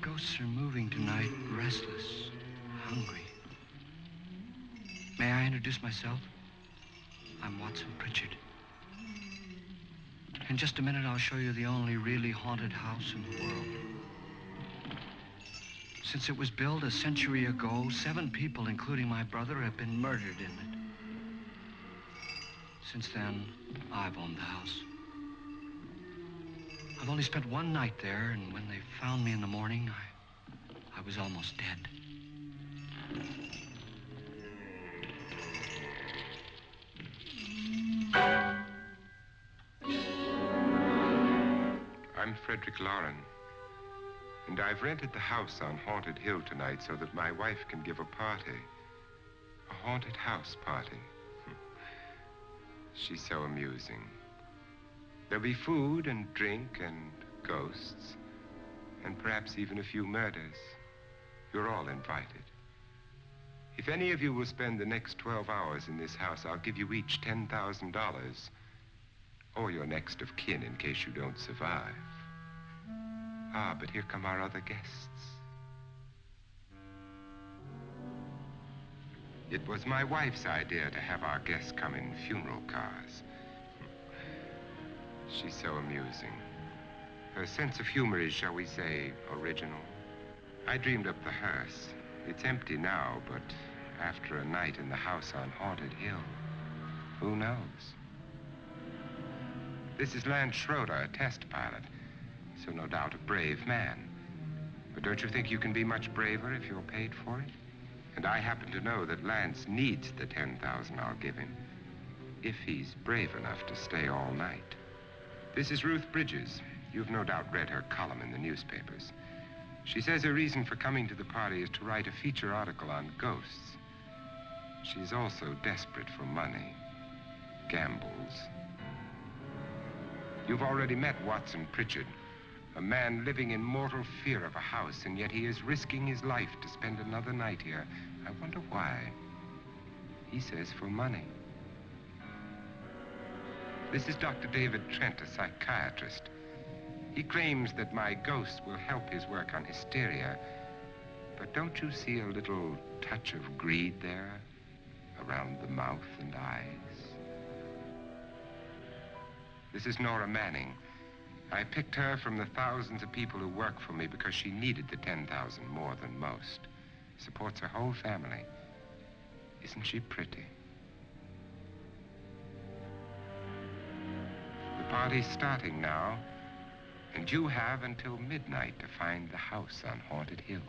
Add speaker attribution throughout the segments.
Speaker 1: Ghosts are moving tonight, restless, hungry. May I introduce myself? I'm Watson Pritchard. In just a minute, I'll show you the only really haunted house in the world. Since it was built a century ago, 7 people, including my brother, have been murdered in it. Since then, I've owned the house. I've only spent one night there, and when they found me in the morning, I was almost dead.
Speaker 2: I'm Frederick Lauren, and I've rented the house on Haunted Hill tonight so that my wife can give a party. A haunted house party. She's so amusing. There'll be food and drink and ghosts, and perhaps even a few murders. You're all invited. If any of you will spend the next 12 hours in this house, I'll give you each $10,000, or your next of kin in case you don't survive. Ah, but here come our other guests. It was my wife's idea to have our guests come in funeral cars. She's so amusing. Her sense of humor is, shall we say, original. I dreamed up the hearse. It's empty now, but after a night in the house on Haunted Hill, who knows? This is Lance Schroeder, a test pilot, so no doubt a brave man. But don't you think you can be much braver if you're paid for it? And I happen to know that Lance needs the $10,000 I'll give him, if he's brave enough to stay all night. This is Ruth Bridges. You've no doubt read her column in the newspapers. She says her reason for coming to the party is to write a feature article on ghosts. She's also desperate for money, gambles. You've already met Watson Pritchard, a man living in mortal fear of a house, and yet he is risking his life to spend another night here. I wonder why. He says for money. This is Dr. David Trent, a psychiatrist. He claims that my ghost will help his work on hysteria. But don't you see a little touch of greed there, around the mouth and eyes? This is Nora Manning. I picked her from the thousands of people who work for me because she needed the $10,000 more than most. Supports her whole family. Isn't she pretty? The party's starting now, and you have until midnight to find the house on Haunted Hill.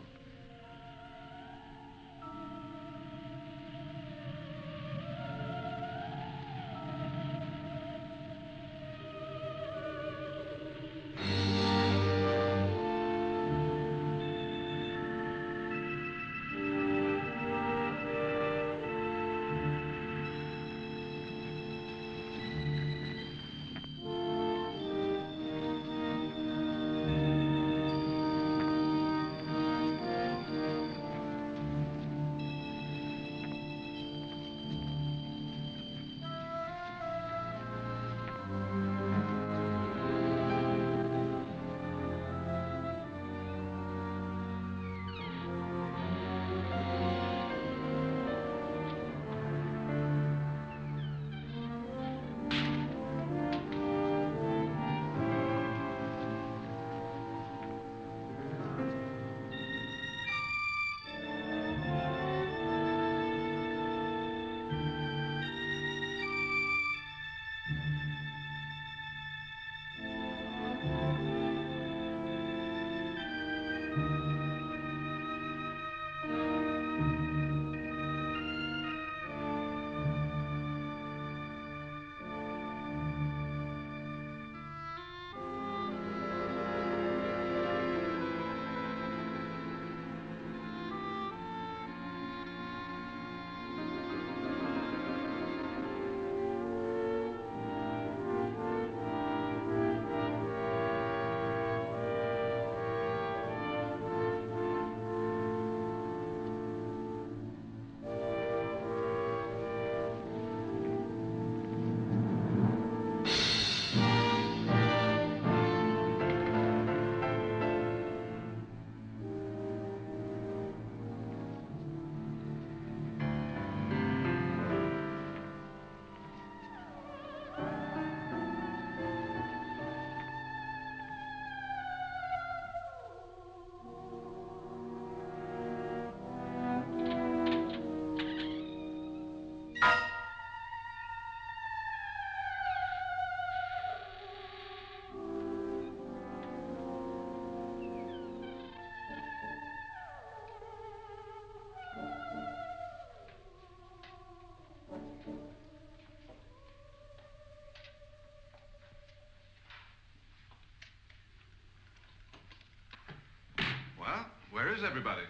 Speaker 3: Where's everybody?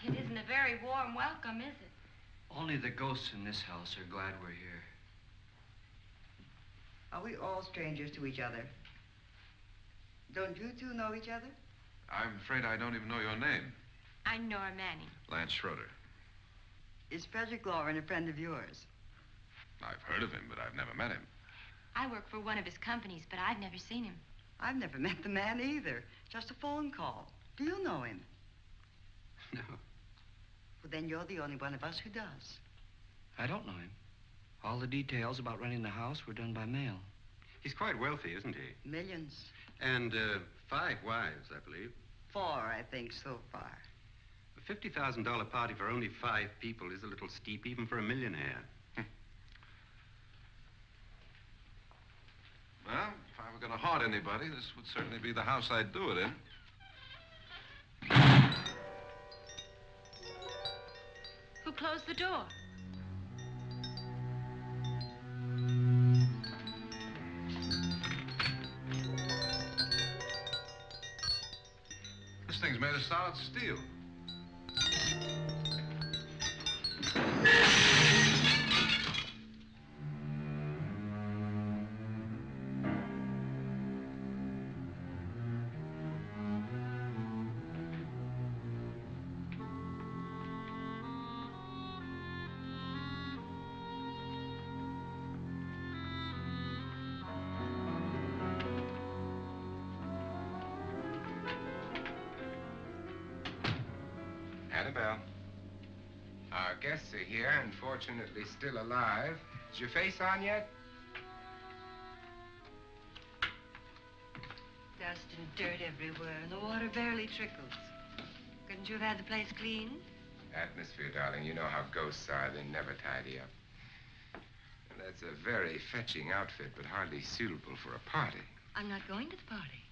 Speaker 4: It isn't a very warm welcome, is it?
Speaker 1: Only the ghosts in this house are glad we're here.
Speaker 5: Are we all strangers to each other? Don't you two know each other?
Speaker 3: I'm afraid I don't even know your name.
Speaker 4: I'm Nora Manning.
Speaker 3: Lance Schroeder.
Speaker 5: Is Frederick Lauren a friend of yours?
Speaker 3: I've heard of him, but I've never met him.
Speaker 4: I work for one of his companies, but I've never seen him.
Speaker 5: I've never met the man either. Just a phone call. Do you know him?
Speaker 1: No,
Speaker 5: Well, then you're the only one of us who does.
Speaker 1: I don't know him. All the details about running the house were done by mail.
Speaker 6: He's quite wealthy, isn't he?
Speaker 5: Millions.
Speaker 6: And 5 wives, I believe.
Speaker 5: 4, I think, so far.
Speaker 6: A $50,000 party for only 5 people is a little steep, even for a millionaire.
Speaker 3: Well, if I were going to haunt anybody, this would certainly be the house I'd do it in.
Speaker 4: Who closed the door?
Speaker 3: This thing's made of solid steel.
Speaker 2: Annabelle. Our guests are here, and fortunately still alive. Is your face on yet?
Speaker 5: Dust and dirt everywhere, and the water barely trickles. Couldn't you have had the place cleaned?
Speaker 2: Atmosphere, darling. You know how ghosts are. They never tidy up. And that's a very fetching outfit, but hardly suitable for a party.
Speaker 5: I'm not going to the party.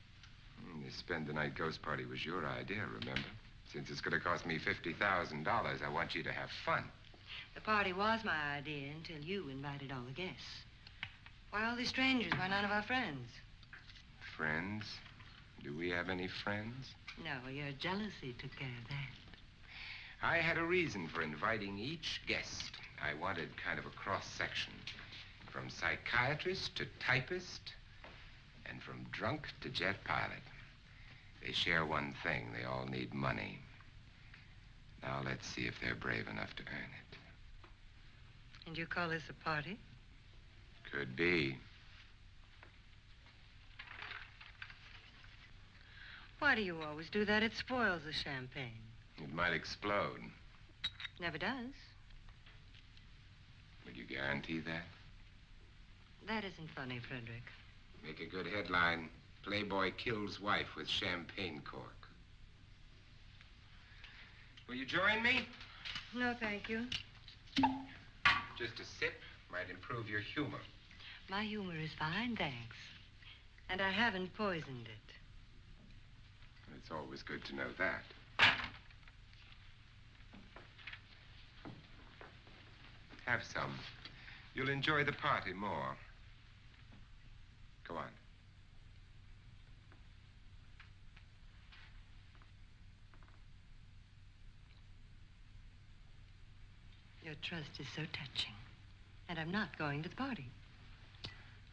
Speaker 2: The spend-the-night ghost party was your idea, remember? Since it's going to cost me $50,000, I want you to have fun.
Speaker 5: The party was my idea until you invited all the guests. Why all these strangers? Why none of our friends?
Speaker 2: Friends? Do we have any friends?
Speaker 5: No, your jealousy took care of that.
Speaker 2: I had a reason for inviting each guest. I wanted kind of a cross-section. From psychiatrist to typist, and from drunk to jet pilot. They share one thing. They all need money. Now let's see if they're brave enough to earn it.
Speaker 5: And you call this a party?
Speaker 2: Could be.
Speaker 5: Why do you always do that? It spoils the champagne.
Speaker 2: It might explode.
Speaker 5: Never does.
Speaker 2: Would you guarantee that?
Speaker 5: That isn't funny, Frederick.
Speaker 2: Make a good headline. Playboy kills wife with champagne cork. Will you join me?
Speaker 5: No, thank you.
Speaker 2: Just a sip might improve your humor.
Speaker 5: My humor is fine, thanks. And I haven't poisoned it.
Speaker 2: It's always good to know that. Have some. You'll enjoy the party more. Go on.
Speaker 5: Your trust is so touching. And I'm not going to the party.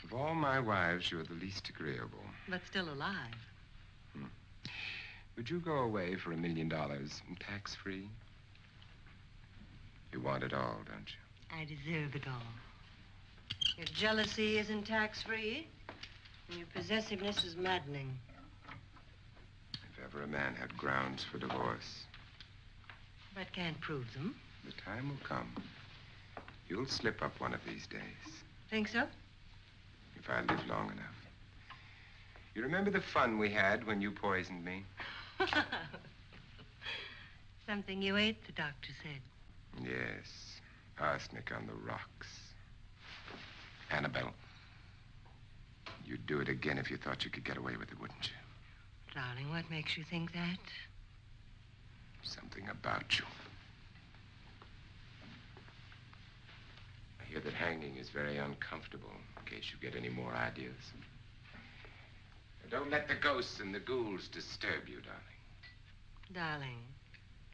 Speaker 2: Of all my wives, you're the least agreeable.
Speaker 5: But still alive.
Speaker 2: Would you go away for $1 million tax-free? You want it all, don't you?
Speaker 5: I deserve it all. Your jealousy isn't tax-free, and your possessiveness is maddening.
Speaker 2: If ever a man had grounds for divorce,
Speaker 5: But can't prove them.
Speaker 2: the time will come. You'll slip up one of these days.
Speaker 5: Think so?
Speaker 2: If I live long enough. You remember the fun we had when you poisoned me?
Speaker 5: Something you ate, the doctor said.
Speaker 2: Yes. Arsenic on the rocks. Annabelle, you'd do it again if you thought you could get away with it, wouldn't you?
Speaker 5: Darling, what makes you think that?
Speaker 2: Something about you. I hear that hanging is very uncomfortable, in case you get any more ideas. Don't let the ghosts and the ghouls disturb you, darling.
Speaker 5: Darling,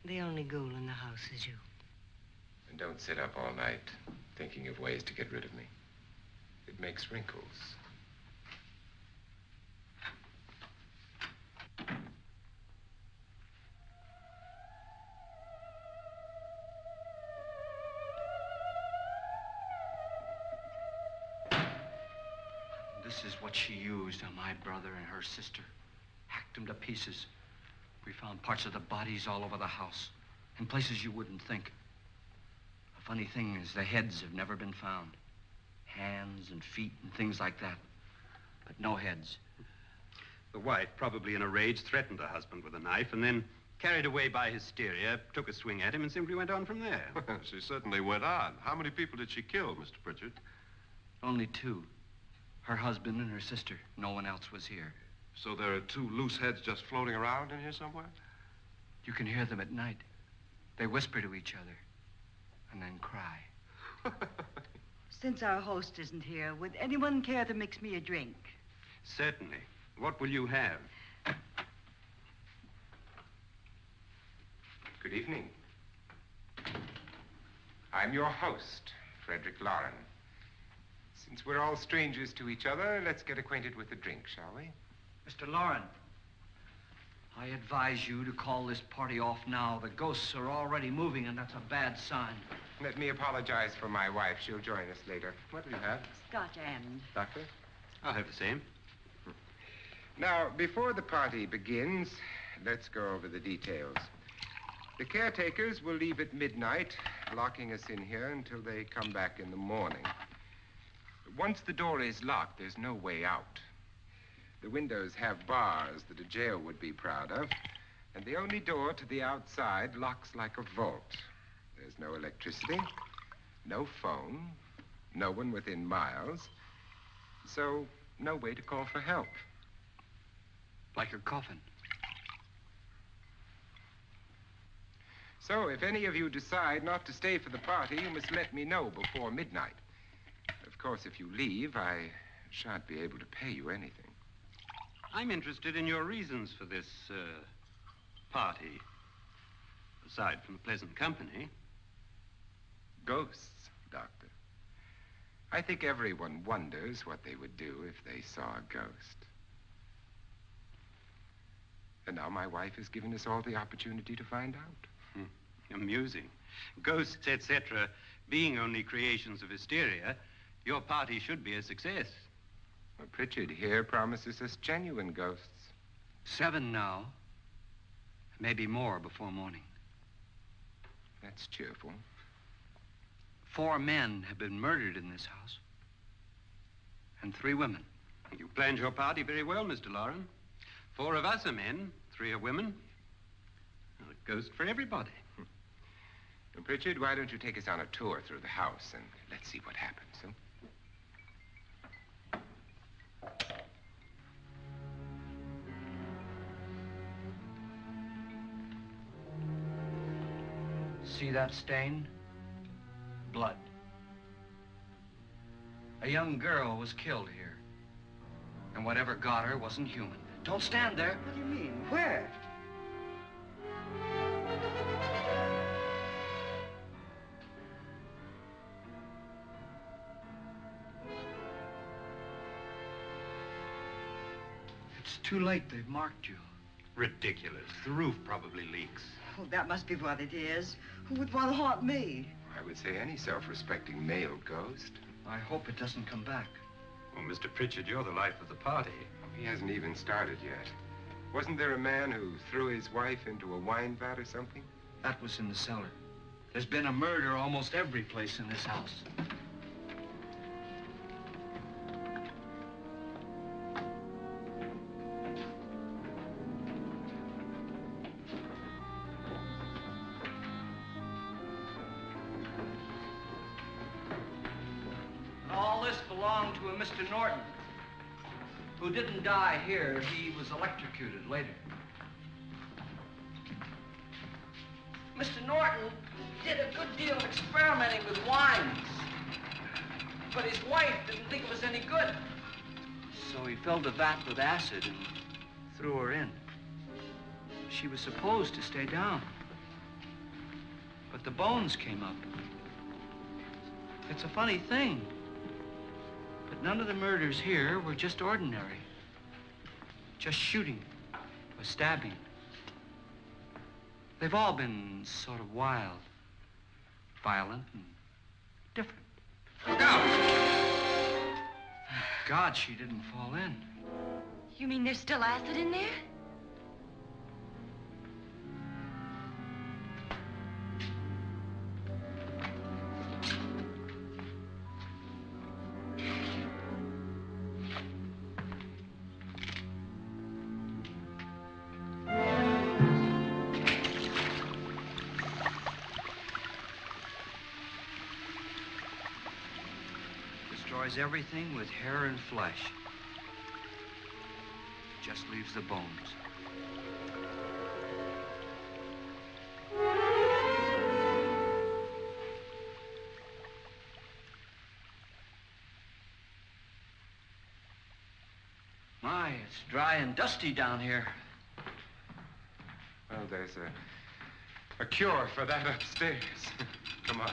Speaker 5: The only ghoul in the house is you.
Speaker 2: And don't sit up all night thinking of ways to get rid of me. It makes wrinkles.
Speaker 1: This is what she used on my brother and her sister. Hacked them to pieces. We found parts of the bodies all over the house, in places you wouldn't think. The funny thing is the heads have never been found. Hands and feet and things like that. But no heads.
Speaker 6: The wife, probably in a rage, threatened her husband with a knife and then, carried away by hysteria, took a swing at him and simply went on from there.
Speaker 3: She certainly went on. How many people did she kill, Mr. Pritchard?
Speaker 1: Only two. Her husband and her sister. No one else was here.
Speaker 3: So there are two loose heads just floating around in here somewhere?
Speaker 1: You can hear them at night. They whisper to each other and then cry.
Speaker 7: Since our host isn't here, would anyone care to mix me a drink?
Speaker 6: Certainly. What will you have?
Speaker 2: Good evening. I'm your host, Frederick Lauren. Since we're all strangers to each other, let's get acquainted with a drink, shall we?
Speaker 1: Mr. Lauren, I advise you to call this party off now. The ghosts are already moving, and that's a bad sign.
Speaker 2: Let me apologize for my wife. She'll join us later. What do you have?
Speaker 7: Scotch and.
Speaker 2: Doctor?
Speaker 6: I'll have the same.
Speaker 2: Now, before the party begins, let's go over the details. The caretakers will leave at midnight, locking us in here until they come back in the morning. Once the door is locked, there's no way out. The windows have bars that a jail would be proud of, and the only door to the outside locks like a vault. There's no electricity, no phone, no one within miles, so no way to call for help.
Speaker 1: Like a coffin.
Speaker 2: So if any of you decide not to stay for the party, you must let me know before midnight. Of course, if you leave, I shan't be able to pay you anything.
Speaker 6: I'm interested in your reasons for this, party. Aside from the pleasant company.
Speaker 2: Ghosts, Doctor. I think everyone wonders what they would do if they saw a ghost. And now my wife has given us all the opportunity to find out.
Speaker 6: Amusing. Ghosts, etc., being only creations of hysteria, your party should be a success.
Speaker 2: Well, Pritchard here promises us genuine ghosts.
Speaker 1: 7 now. Maybe more before morning.
Speaker 2: That's cheerful.
Speaker 1: 4 men have been murdered in this house. And 3 women.
Speaker 6: You planned your party very well, Mr. Lauren. 4 of us are men, 3 are women. A ghost for everybody.
Speaker 2: And Pritchard, why don't you take us on a tour through the house and let's see what happens, huh?
Speaker 1: See that stain? Blood. A young girl was killed here. And whatever got her wasn't human. Don't stand there.
Speaker 7: What do you mean? Where?
Speaker 1: It's too late. They've marked you.
Speaker 6: Ridiculous. The roof probably leaks.
Speaker 7: Oh, that must be what it is. Who would want to haunt me?
Speaker 2: I would say any self-respecting male ghost.
Speaker 1: I hope it doesn't come back.
Speaker 6: Well, Mr. Pritchard, you're the life of the party.
Speaker 2: He hasn't even started yet. Wasn't there a man who threw his wife into a wine vat or something?
Speaker 1: That was in the cellar. There's been a murder almost every place in this house. All this belonged to a Mr. Norton, who didn't die here. He was electrocuted later. Mr. Norton did a good deal of experimenting with wines, but his wife didn't think it was any good. So he filled the vat with acid and threw her in. She was supposed to stay down. but the bones came up. It's a funny thing, but none of the murders here were just ordinary. Just shooting or stabbing. They've all been sort of wild, violent, and different.
Speaker 3: Look out!
Speaker 1: Thank God she didn't fall in.
Speaker 4: You mean there's still acid in there?
Speaker 1: Destroys everything with hair and flesh. Just leaves the bones. My, it's dry and dusty down here.
Speaker 2: Well, there's a cure for that upstairs. Come on.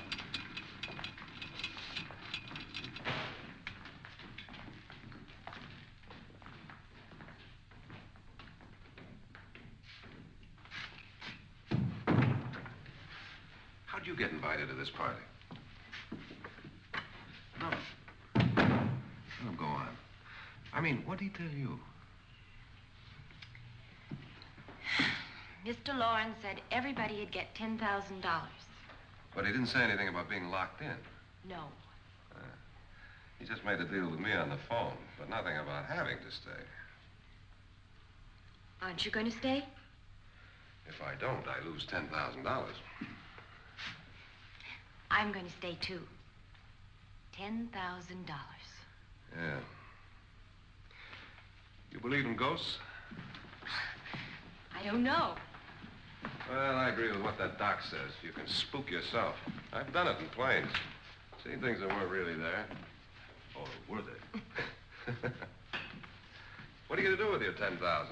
Speaker 3: How'd you get invited to this party? No. No, go on. I mean, what'd he tell you?
Speaker 4: Mr. Lawrence said everybody'd get $10,000.
Speaker 3: But he didn't say anything about being locked in.
Speaker 4: No.
Speaker 3: He just made a deal with me on the phone, but nothing about having to stay.
Speaker 4: Aren't you going to stay?
Speaker 3: If I don't, I lose $10,000.
Speaker 4: I'm going to stay, too. $10,000.
Speaker 3: Yeah. You believe in ghosts?
Speaker 4: I don't know.
Speaker 3: Well, I agree with what that doc says. You can spook yourself. I've done it in planes. Seen things that weren't really there. Or were they? What are you going to do with your $10,000?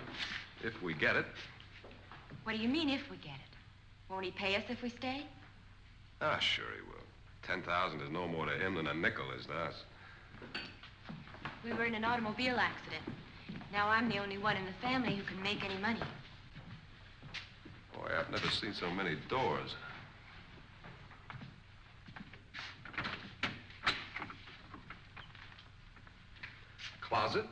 Speaker 3: If we get it.
Speaker 4: What do you mean, if we get it? Won't he pay us if we stay?
Speaker 3: Ah, sure he will. 10,000 is no more to him than a nickel is to us.
Speaker 4: We were in an automobile accident. Now I'm the only one in the family who can make any money.
Speaker 3: Boy, I've never seen so many doors. Closet?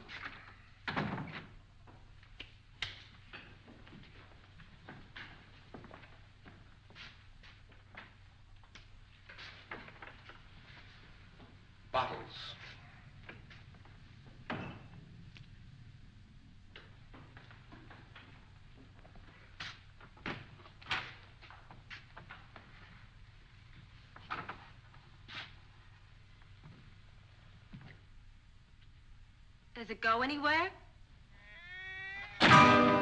Speaker 3: Bottles.
Speaker 4: Does it go anywhere? Lance!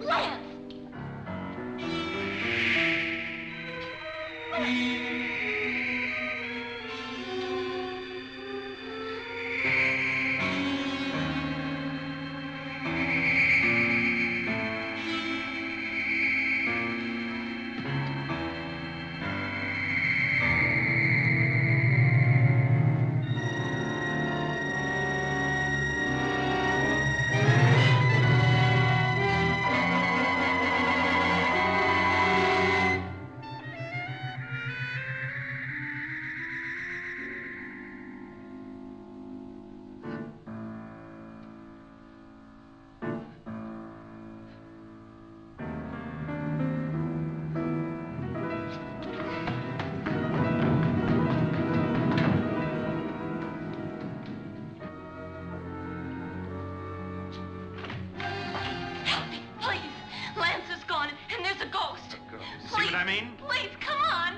Speaker 4: Lance! Please, come on.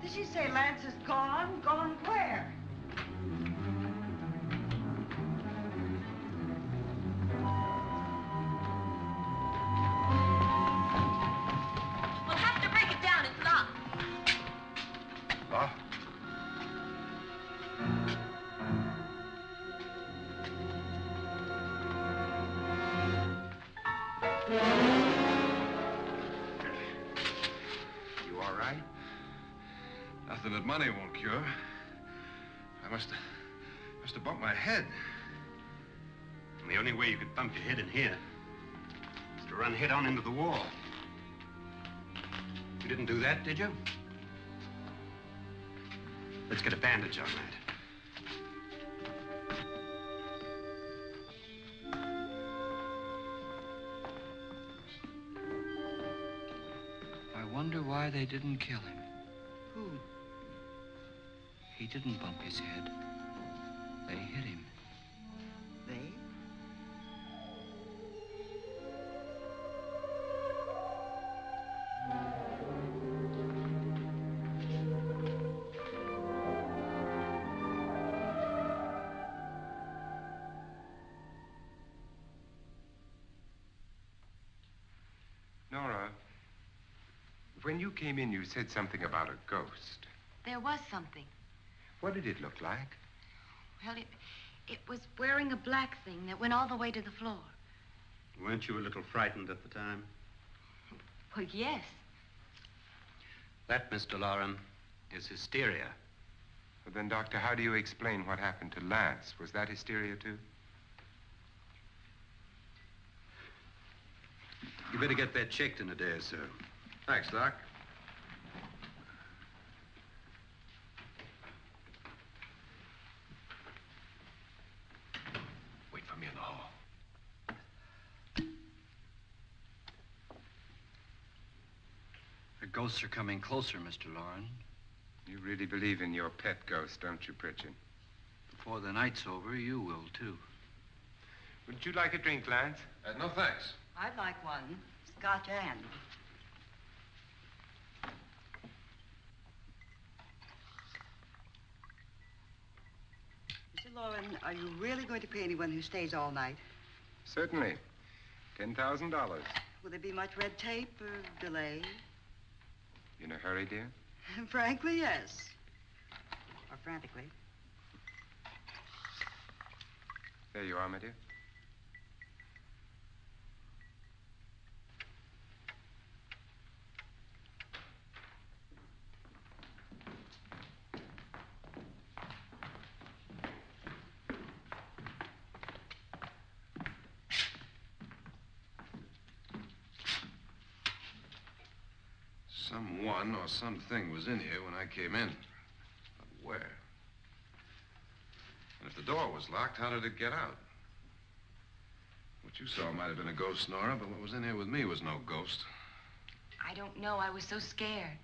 Speaker 7: Did she say Lance is gone? Gone where?
Speaker 4: We'll have to break it down. It's locked.
Speaker 3: Locked? money won't cure. I must have bumped my head.
Speaker 6: And the only way you could bump your head in here is to run head on into the wall. You didn't do that, did you? Let's get a bandage on that.
Speaker 1: I wonder why they didn't kill him.
Speaker 7: Who?
Speaker 1: He didn't bump his head. They hit him.
Speaker 7: They?
Speaker 2: Nora, when you came in, you said something about a ghost.
Speaker 4: There was something.
Speaker 2: What did it look like?
Speaker 4: Well, it was wearing a black thing that went all the way to the floor.
Speaker 6: Weren't you a little frightened at the time?
Speaker 4: Well, yes.
Speaker 6: That, Mr. Loren, is hysteria.
Speaker 2: Well, then, Doctor, how do you explain what happened to Lance? Was that hysteria, too?
Speaker 6: You better get that checked in a day or so.
Speaker 3: Thanks, Doc. Wait for me in the hall.
Speaker 1: The ghosts are coming closer, Mr. Loren.
Speaker 2: You really believe in your pet ghost, don't you, Pritchard?
Speaker 1: Before the night's over, you will, too.
Speaker 2: Would you like a drink, Lance?
Speaker 3: No, thanks.
Speaker 7: I'd like one. Scotch and. Mr. Loren, are you really going to pay anyone who stays all night?
Speaker 2: Certainly. $10,000.
Speaker 7: Will there be much red tape or delay?
Speaker 2: In a hurry, dear?
Speaker 7: Frankly, yes. Or frantically.
Speaker 2: There you are, my dear.
Speaker 3: Someone or something was in here when I came in. But where? And if the door was locked, how did it get out? What you saw might have been a ghost, Nora, but what was in here with me was no ghost.
Speaker 4: I don't know. I was so scared.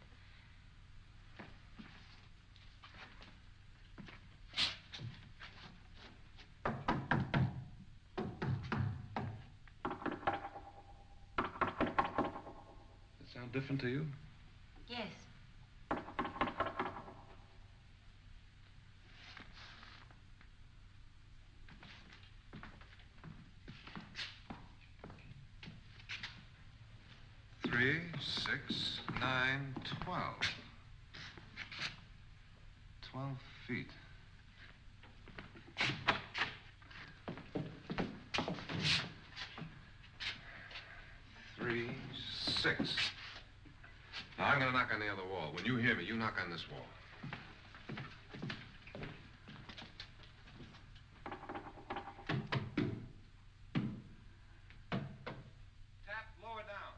Speaker 3: Does it sound different to you?
Speaker 4: Yes.
Speaker 3: Three, 6, 9, 12. 12 feet. Three, 6. Now, I'm gonna knock on the other wall. When you hear me, you knock on this wall. Tap lower down.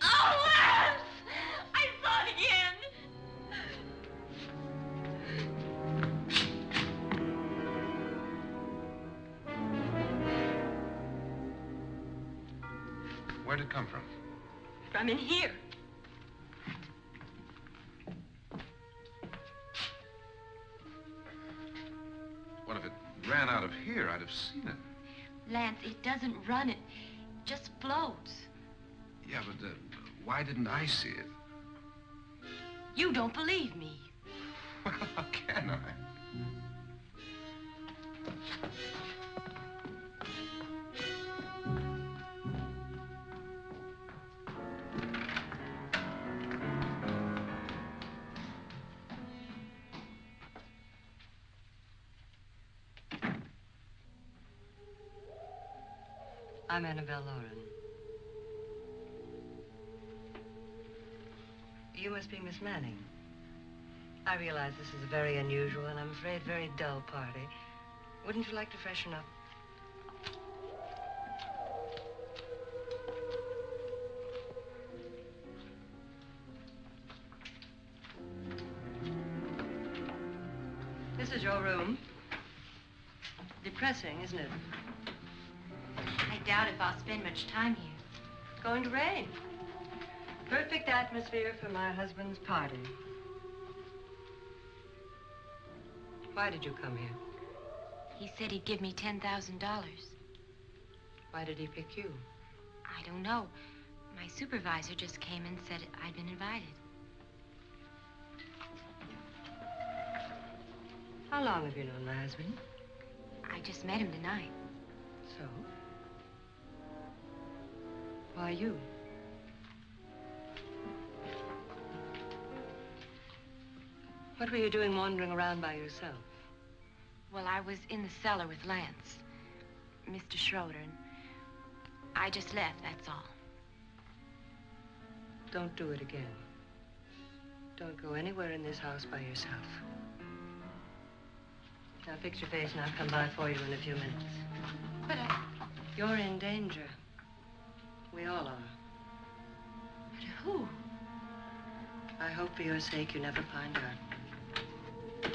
Speaker 4: Oh, Lance! I saw it again.
Speaker 3: Where'd it come from?
Speaker 4: From in here.
Speaker 3: What if it ran out of here? I'd have seen it.
Speaker 4: Lance, it doesn't run. It just floats.
Speaker 3: Yeah, but why didn't I see it?
Speaker 4: You don't believe me.
Speaker 3: Well, how can I?
Speaker 5: I'm Annabelle Lauren. You must be Miss Manning. I realize this is a very unusual and I'm afraid very dull party. Wouldn't you like to freshen up? This is your room. Depressing, isn't it?
Speaker 4: I doubt if I'll spend much time here.
Speaker 5: It's going to rain. Perfect atmosphere for my husband's party. Why did you come here?
Speaker 4: He said he'd give me $10,000.
Speaker 5: Why did he pick you?
Speaker 4: I don't know. My supervisor just came and said I'd been invited.
Speaker 5: How long have you known my husband?
Speaker 4: I just met him tonight.
Speaker 5: So? Why you? What were you doing wandering around by yourself?
Speaker 4: Well, I was in the cellar with Lance, Mr. Schroeder, and I just left, that's all.
Speaker 5: Don't do it again. Don't go anywhere in this house by yourself. Now fix your face and I'll come by for you in a few minutes.
Speaker 4: But
Speaker 5: You're in danger. We all are.
Speaker 4: but who?
Speaker 5: I hope for your sake you never find out.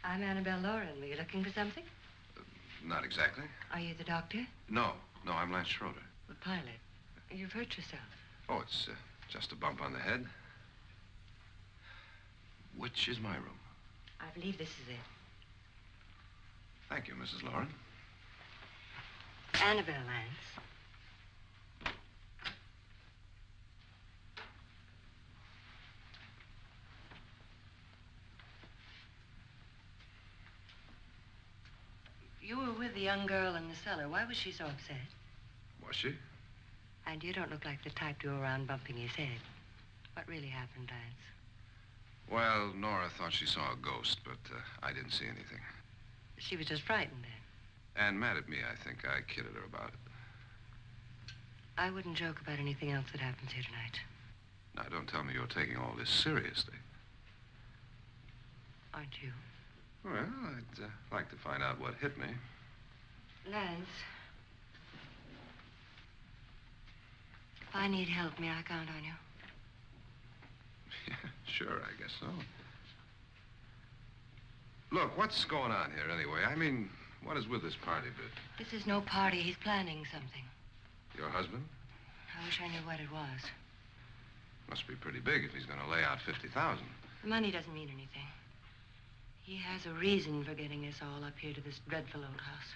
Speaker 5: I'm Annabelle Lauren. Were you looking for something?
Speaker 3: Not exactly.
Speaker 5: Are you the doctor?
Speaker 3: No, I'm Lance Schroeder.
Speaker 5: The pilot. You've hurt yourself.
Speaker 3: Oh, it's just a bump on the head. Which is my room?
Speaker 5: I believe this is it.
Speaker 3: Thank you, Mrs. Lauren.
Speaker 5: Annabelle Lance. You were with the young girl in the cellar. Why was she so upset?
Speaker 3: Was she?
Speaker 5: And you don't look like the type to go around bumping his head. What really happened, Lance?
Speaker 3: Well, Nora thought she saw a ghost, but I didn't see anything.
Speaker 5: She was just frightened then.
Speaker 3: And mad at me, I think. I kidded her about it.
Speaker 5: I wouldn't joke about anything else that happens here tonight.
Speaker 3: Now, don't tell me you're taking all this seriously.
Speaker 5: Aren't you?
Speaker 3: Well, I'd like to find out what hit me.
Speaker 5: Lance. If I need help, may I count on you?
Speaker 3: Yeah, sure, I guess so. Look, what's going on here anyway? I mean, what is with this party bit?
Speaker 5: This is no party. He's planning something.
Speaker 3: Your husband?
Speaker 5: I wish I knew what it was.
Speaker 3: Must be pretty big if he's going to lay out 50,000.
Speaker 5: The money doesn't mean anything. He has a reason for getting us all up here to this dreadful old house.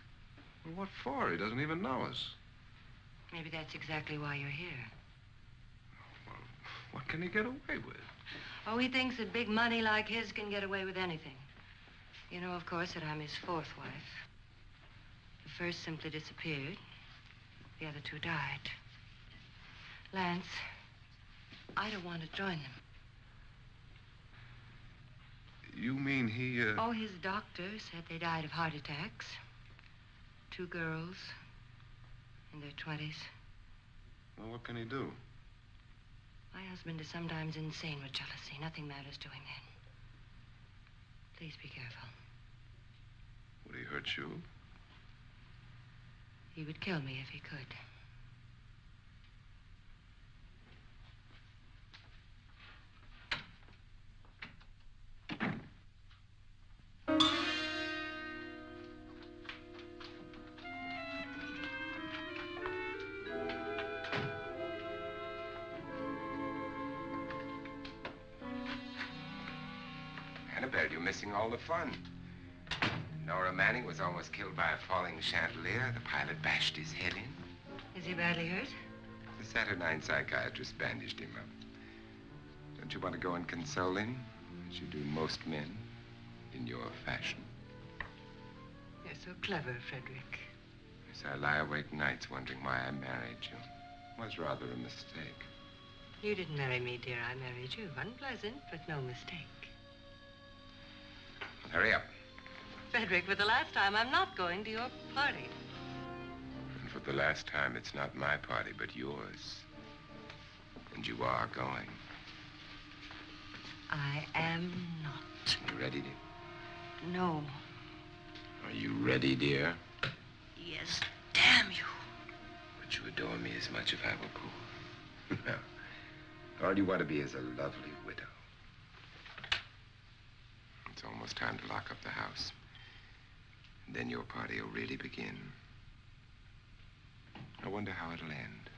Speaker 3: Well, what for? He doesn't even know us.
Speaker 5: Maybe that's exactly why you're here.
Speaker 3: Well, what can he get away with?
Speaker 5: Oh, he thinks that big money like his can get away with anything. You know, of course, that I'm his fourth wife. The first simply disappeared. The other two died. Lance, I don't want to join them.
Speaker 3: You mean he,
Speaker 5: Oh, his doctor said they died of heart attacks. 2 girls in their 20s.
Speaker 3: Well, what can he do?
Speaker 5: My husband is sometimes insane with jealousy. Nothing matters to him then. Please be careful.
Speaker 3: Would he hurt you?
Speaker 5: He would kill me if he could.
Speaker 2: Annabelle, you're missing all the fun. Nora Manning was almost killed by a falling chandelier. The pilot bashed his head in.
Speaker 5: Is he badly hurt?
Speaker 2: The Saturnine psychiatrist bandaged him up. Don't you want to go and console him, as you do most men, in your fashion?
Speaker 5: You're so clever, Frederick.
Speaker 2: Yes, I lie awake nights wondering why I married you. was rather a mistake.
Speaker 5: You didn't marry me, dear. I married you. Unpleasant, but no mistake.
Speaker 2: Hurry up.
Speaker 5: Frederick, for the last time, I'm not going to your party.
Speaker 2: And for the last time, it's not my party, but yours. And you are going.
Speaker 5: I am not.
Speaker 2: You ready, dear?
Speaker 5: No.
Speaker 2: Are you ready, dear?
Speaker 5: Yes, damn you.
Speaker 2: Would you adore me as much if I were poor? No. All you want to be is a lovely widow. It's almost time to lock up the house. And then your party will really begin. I wonder how it'll end.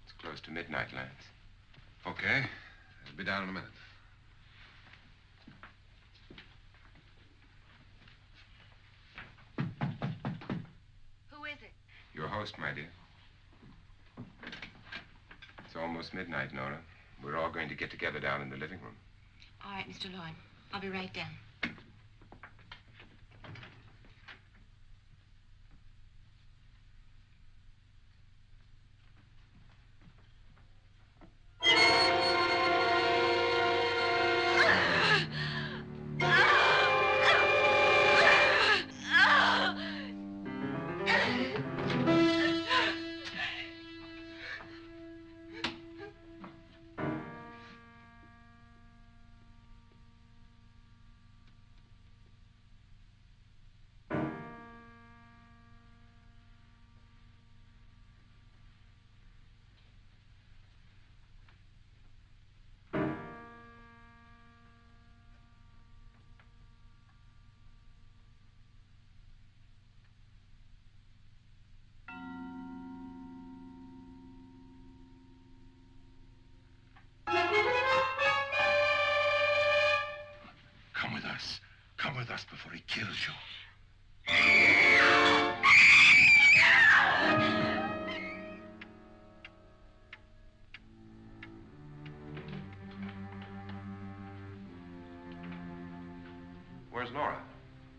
Speaker 2: It's close to midnight, Lance.
Speaker 3: Okay. I'll be down in a minute.
Speaker 4: Who is it?
Speaker 2: Your host, my dear. It's almost midnight, Nora. We're all going to get together down in the living room.
Speaker 4: All right, Mr. Lloyd. I'll be right down.
Speaker 3: Come with us. Come with us before he kills you. Where's Nora?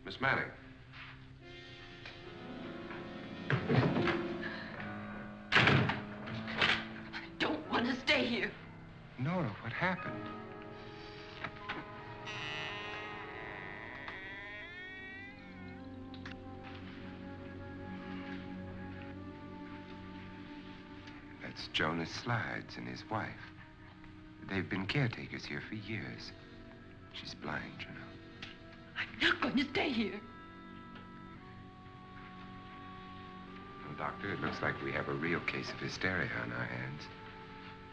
Speaker 3: Miss Manning.
Speaker 4: I don't want to stay here.
Speaker 2: Nora, what happened? That's Jonas Slides and his wife. They've been caretakers here for years. She's blind, you know.
Speaker 4: I'm not going to stay here.
Speaker 2: Well, Doctor, it looks like we have a real case of hysteria on our hands.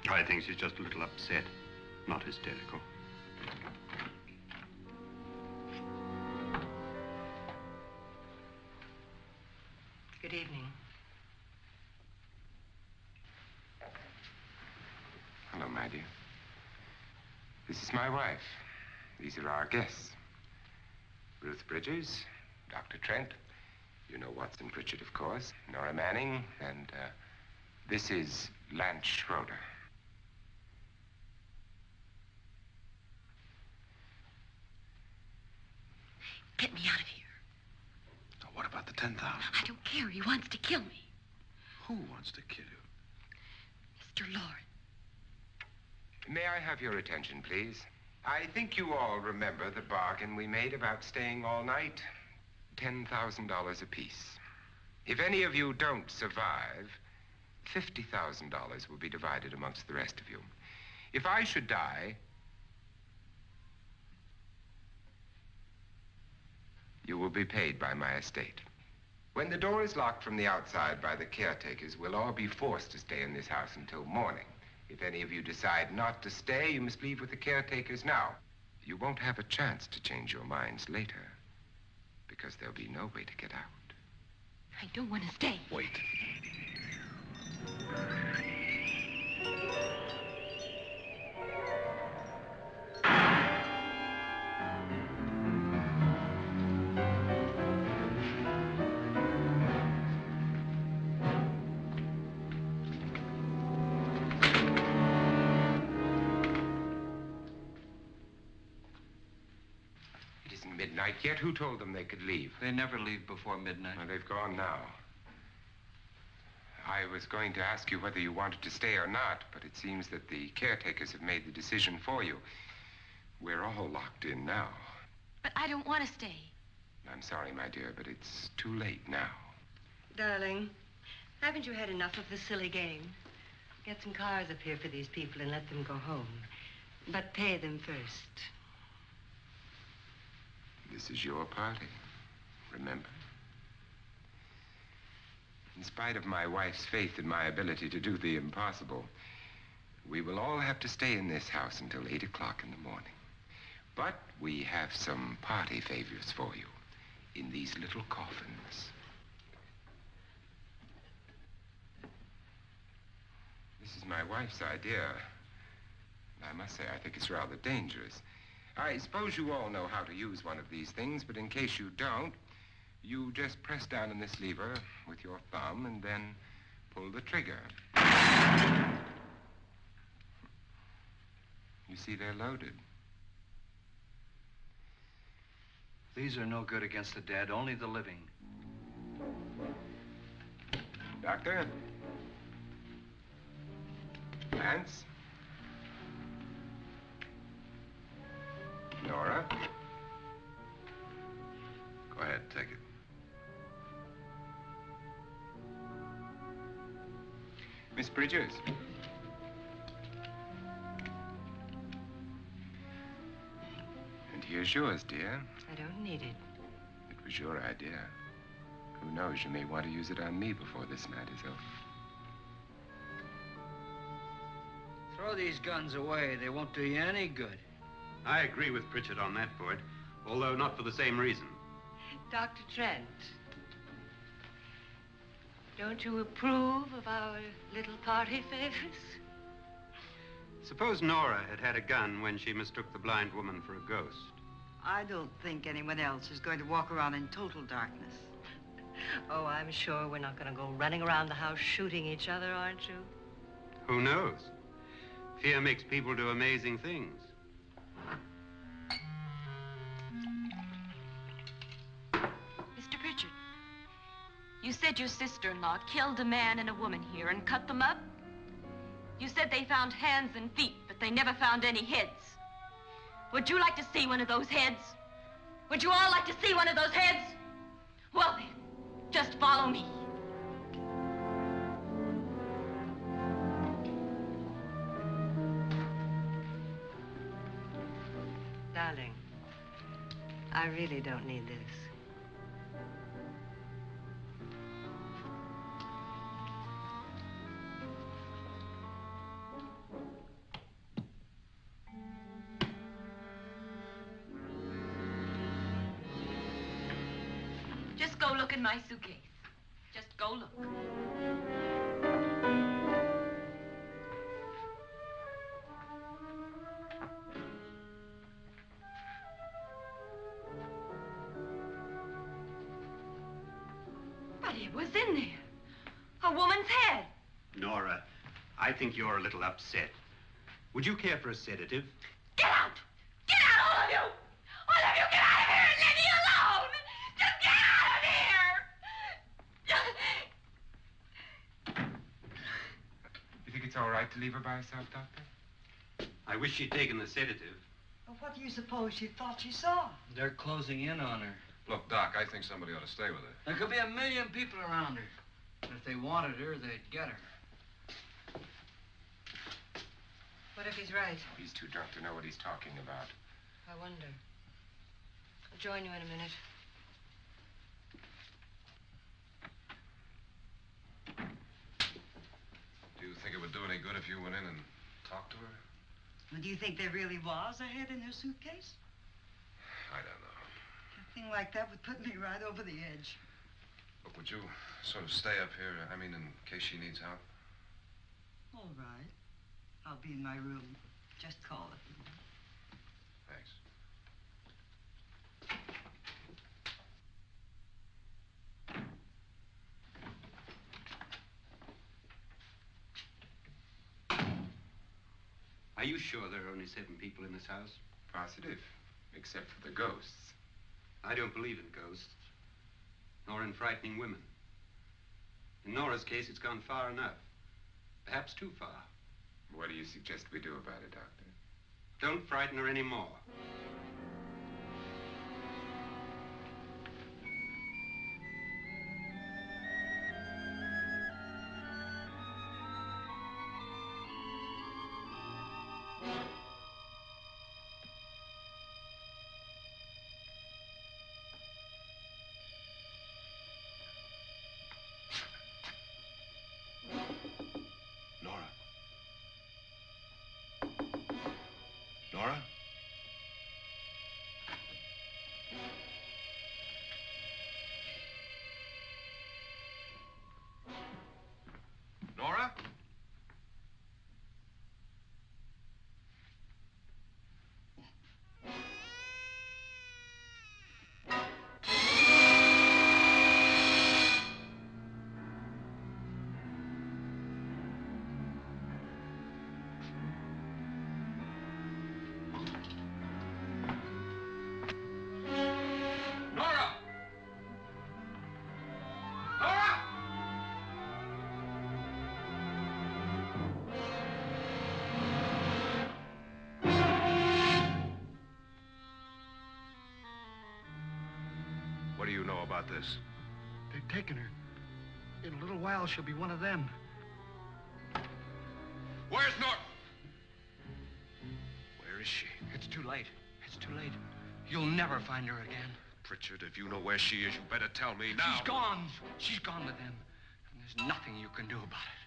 Speaker 6: I think she's just a little upset, not hysterical.
Speaker 5: Good evening.
Speaker 2: Hello, my dear. This is my wife. These are our guests. Ruth Bridgers, Dr. Trent. You know Watson Pritchard, of course. Nora Manning, and this is Lance Schroeder.
Speaker 4: Get me out of here.
Speaker 3: Now, what about the 10,000?
Speaker 4: I don't care. He wants to kill me.
Speaker 3: Who wants to kill you?
Speaker 4: Mr. Lloyd.
Speaker 2: May I have your attention, please? I think you all remember the bargain we made about staying all night. $10,000 apiece. If any of you don't survive, $50,000 will be divided amongst the rest of you. If I should die, you will be paid by my estate. When the door is locked from the outside by the caretakers, we'll all be forced to stay in this house until morning. If any of you decide not to stay, you must leave with the caretakers now. You won't have a chance to change your minds later, because there'll be no way to get out.
Speaker 4: I don't want to stay.
Speaker 3: Wait.
Speaker 2: midnight yet. Who told them they could leave?
Speaker 1: They never leave before midnight.
Speaker 2: Well, they've gone now. I was going to ask you whether you wanted to stay or not, but it seems that the caretakers have made the decision for you. We're all locked in now.
Speaker 4: But I don't want to stay.
Speaker 2: I'm sorry, my dear, but it's too late now.
Speaker 5: Darling, haven't you had enough of the silly game? Get some cars up here for these people and let them go home. But pay them first.
Speaker 2: This is your party, remember? In spite of my wife's faith in my ability to do the impossible, we will all have to stay in this house until 8 o'clock in the morning. But we have some party favors for you in these little coffins. This is my wife's idea. And I must say, I think it's rather dangerous. I suppose you all know how to use one of these things, but in case you don't, you just press down on this lever with your thumb and then pull the trigger. You see, they're loaded.
Speaker 1: These are no good against the dead, only the living.
Speaker 2: Doctor? Lance? Nora?
Speaker 3: Go ahead, take it.
Speaker 2: Miss Bridges? And here's yours, dear.
Speaker 5: I don't need it.
Speaker 2: It was your idea. Who knows, you may want to use it on me before this night is over.
Speaker 1: Throw these guns away. They won't do you any good.
Speaker 6: I agree with Pritchard on that point, although not for the same reason.
Speaker 5: Dr. Trent, don't you approve of our little party favors?
Speaker 6: Suppose Nora had had a gun when she mistook the blind woman for a ghost.
Speaker 7: I don't think anyone else is going to walk around in total darkness.
Speaker 5: Oh, I'm sure we're not going to go running around the house shooting each other, aren't you?
Speaker 6: Who knows? Fear makes people do amazing things.
Speaker 4: Mr. Pritchard, you said your sister-in-law killed a man and a woman here and cut them up? You said they found hands and feet, but they never found any heads. Would you like to see one of those heads? Would you all like to see one of those heads? Well, then, just follow me.
Speaker 5: Darling, I really don't need this.
Speaker 4: Just go look in my suitcase. Just go look. But it was in there. A woman's head.
Speaker 6: Nora, I think you're a little upset. Would you care for a sedative?
Speaker 4: Get out! Get out, all of you! All of you, get out of here and leave me alone! Just get out of here!
Speaker 2: You think it's all right to leave her by herself, Doctor?
Speaker 6: I wish she'd taken the sedative.
Speaker 7: Well, what do you suppose she thought she saw?
Speaker 1: They're closing in on her.
Speaker 3: Look, Doc, I think somebody ought to stay with her.
Speaker 1: There could be 1 million people around her. And if they wanted her, they'd get her.
Speaker 5: What if he's right?
Speaker 2: He's too drunk to know what he's talking about.
Speaker 5: I wonder. I'll join you in a minute.
Speaker 3: Do you think it would do any good if you went in and talked to her?
Speaker 7: Well, do you think there really was a head in her suitcase?
Speaker 3: I don't know.
Speaker 7: A thing like that would put me right over the edge.
Speaker 3: Look, would you sort of stay up here, I mean, in case she needs help?
Speaker 7: All right. I'll be in my room. Just call it.
Speaker 3: Thanks.
Speaker 6: Are you sure there are only 7 people in this house?
Speaker 2: Positive, except for the ghosts.
Speaker 6: I don't believe in ghosts, nor in frightening women. In Nora's case, it's gone far enough. Perhaps too far.
Speaker 2: What do you suggest we do about it, Doctor?
Speaker 6: Don't frighten her anymore.
Speaker 3: Nora? Nora? Nora? Nora! Nora! What do you know about this?
Speaker 1: They've taken her. In a little while, she'll be one of them.
Speaker 3: Where's Nora? Where is she?
Speaker 1: It's too late. It's too late. You'll never find her again.
Speaker 3: Pritchard, if you know where she is, you better tell me now.
Speaker 1: She's gone. She's gone with them. And there's nothing you can do about it.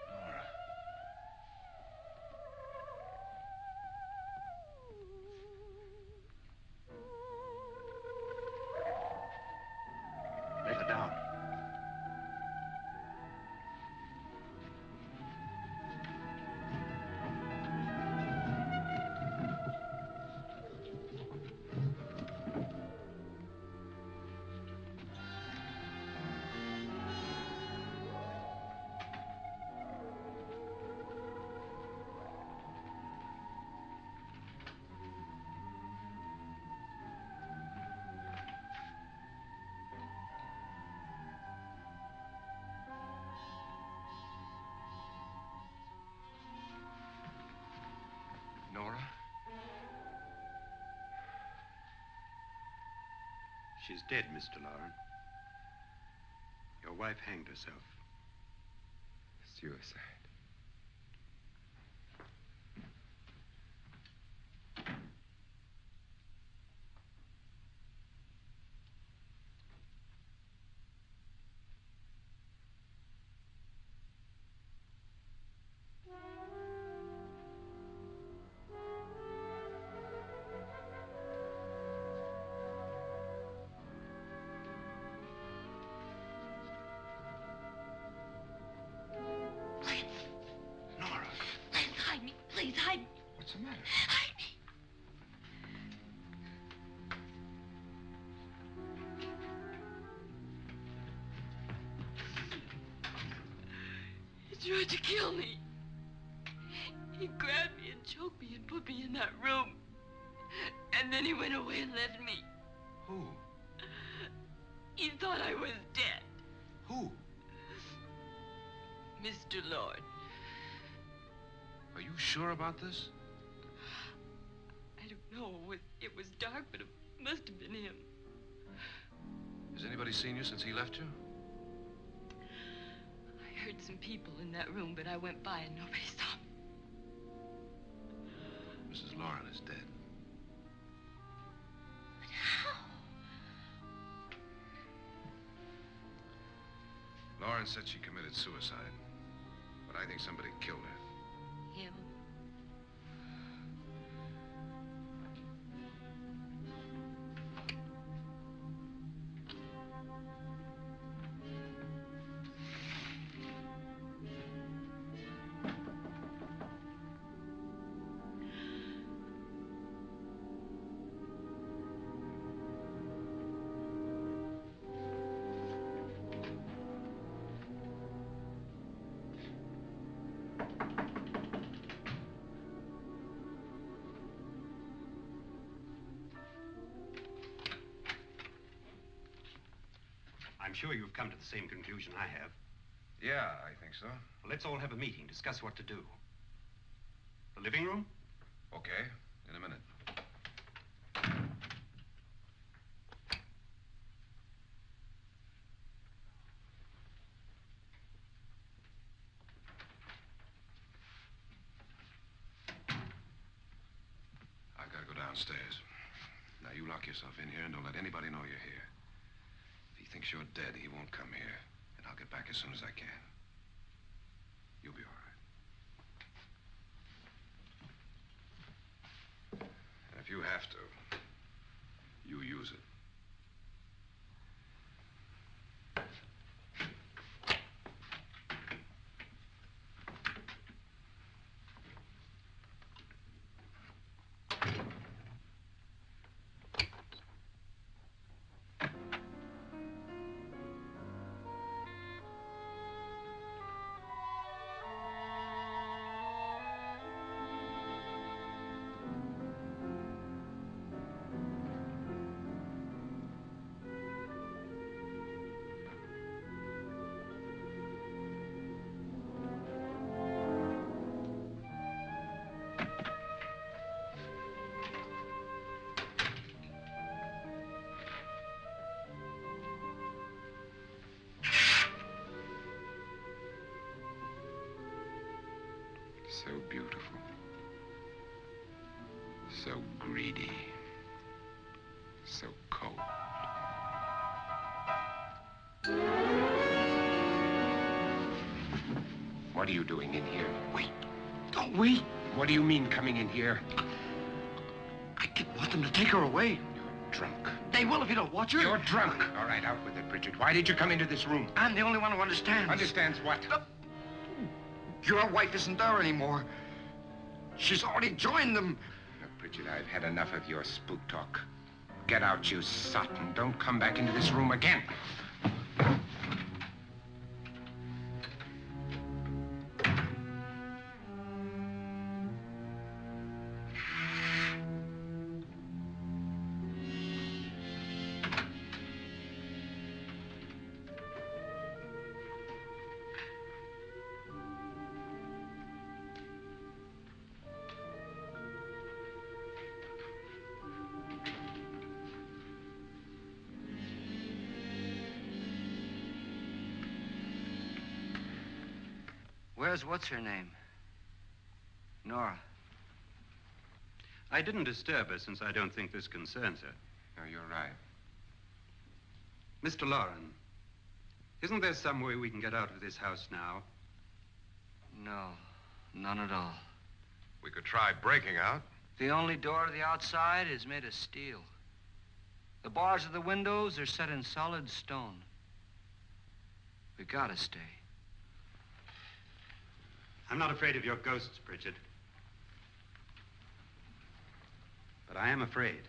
Speaker 3: Nora.
Speaker 1: Let her down.
Speaker 3: Nora?
Speaker 6: She's dead, Mr. Lauren. Your wife hanged herself.
Speaker 2: Suicide.
Speaker 3: Nora,
Speaker 4: Hide me, please, hide me.
Speaker 3: what's the matter?
Speaker 4: Hide me. He tried to kill me. He grabbed me and choked me and put me in that room. And then he went away and left me.
Speaker 3: Who?
Speaker 4: He thought I was dead.
Speaker 3: Who?
Speaker 4: Mr. Lord.
Speaker 3: Are you sure about this?
Speaker 4: I don't know. It was dark, but it must have been him.
Speaker 3: Has anybody seen you since he left you?
Speaker 4: I heard some people in that room, but I went by and nobody saw me.
Speaker 3: Mrs. Lauren is dead.
Speaker 4: But how?
Speaker 3: Lauren said she committed suicide, but I think somebody killed her.
Speaker 4: Him?
Speaker 6: sure you've come to the same conclusion I have.
Speaker 3: Yeah, I think so.
Speaker 6: Well, let's all have a meeting, discuss what to do. The living room?
Speaker 3: Okay, in a minute. I've got to go downstairs. Now, you lock yourself in here and don't let anybody know you're here. If he thinks you're dead, he won't come here. And I'll get back as soon as I can. You'll be all right. And if you have to, you use it. So beautiful. So greedy. So cold. What are you doing in here?
Speaker 1: Wait. Don't we?
Speaker 2: What do you mean coming in here?
Speaker 1: I didn't want them to take her away.
Speaker 2: You're drunk.
Speaker 1: They will if you don't watch her.
Speaker 2: You're drunk. All right, out with it, Bridget. Why did you come into this room?
Speaker 1: I'm the only one who understands.
Speaker 2: Understands what?
Speaker 1: Your wife isn't there anymore. She's already joined them.
Speaker 2: Look, Bridget, I've had enough of your spook talk. Get out, you sot, and don't come back into this room again.
Speaker 8: Where's what's-her-name? Nora.
Speaker 6: I didn't disturb her since I don't think this concerns her.
Speaker 2: No, you're right.
Speaker 6: Mr. Loren, isn't there some way we can get out of this house now?
Speaker 8: No, none at all.
Speaker 3: We could try breaking out.
Speaker 8: The only door to the outside is made of steel. The bars of the windows are set in solid stone. We gotta stay.
Speaker 6: I'm not afraid of your ghosts, Bridget. But I am afraid.